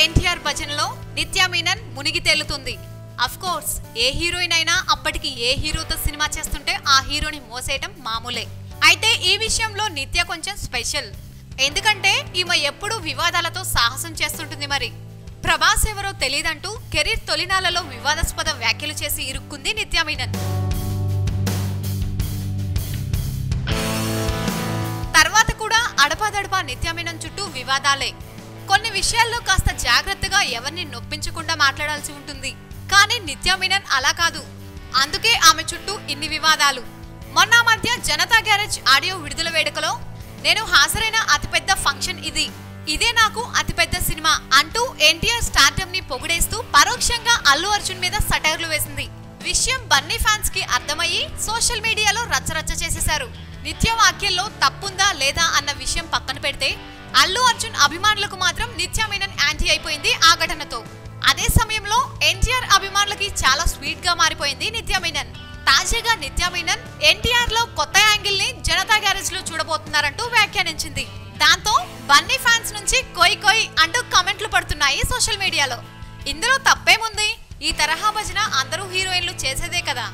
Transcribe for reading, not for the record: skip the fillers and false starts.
ఎన్టీఆర్ భజనలో నిత్యా మీనన్ మునిగి తేలుతుంది. Of course A heroine అయినా అప్పటికి ఏ హీరోతో సినిమా చేస్తుంటే ఆ హీరోని మోసేయటం మామూలే. అయితే ఈ విషయంలో నిత్య కొంచెం స్పెషల్. ఎందుకంటే ఈమె ఎప్పుడూ వివాదాలతో సాహసం చేస్తుంటుంది. మరి ప్రభాస్ ఎవరో తెలియదంటూ కెరీర్ తొలినాళ్లలో వివాదాస్పద వ్యాఖ్యలు చేసి ఇరుక్కుంది నిత్యా మీనన్. తర్వాత కూడా అడపాదడపా నిత్యా మీనన్ చుట్టూ వివాదాలే. కొన్ని విషయాల్లో కాస్త జాగ్రత్తగా ఎవరిని నొప్పించకుండా మాట్లాడాల్సి ఉంటుంది. కానీ నిత్యా మీనన్ అలా కాదు. అందుకే ఆమె చుట్టూ ఇన్ని వివాదాలు. మొన్న మధ్య జనతా గ్యారేజ్ ఆడియో విడుదల వేడుకలో నేను హాజరైన అతిపెద్ద ఫంక్షన్ ఇదే నాకు అతిపెద్ద సినిమా అంటూ ఎన్టీఆర్ స్టార్డమ్ ని పొగిడేస్తూ పరోక్షంగా అల్లు అర్జున్ మీద సటైర్లు వేసింది. విషయం బన్నీ ఫ్యాన్స్ కి అర్థమయ్యి సోషల్ మీడియాలో రచ్చరచ్చ చేసేశారు. నిత్య వాక్యంలో తప్పుందా లేదా అన్న విషయం పక్కన పెడితే అల్లు అర్జున్ అభిమానులకు మాత్రం నిత్యా మీనన్ యాంటీ అయిపోయింది ఆ ఘటనతో. అదే సమయంలో ఎన్టీఆర్ అభిమానులకి చాలా స్వీట్ గా మారిపోయింది నిత్యా మీనన్. తాజాగా నిత్యా మీనన్ ఎన్టీఆర్ లో కొత్త యాంగిల్ ని జనతా గ్యారేజ్ లో చూడబోతున్నారంటూ వ్యాఖ్యానించింది. దాంతో బన్నీ ఫ్యాన్స్ నుంచి కొయ్ కొయ్ అంటూ కామెంట్లు పడుతున్నాయి సోషల్ మీడియాలో. ఇందులో తప్పేముంది? ఈ తరహా భజన అందరూ హీరోయిన్లు చేసేదే కదా.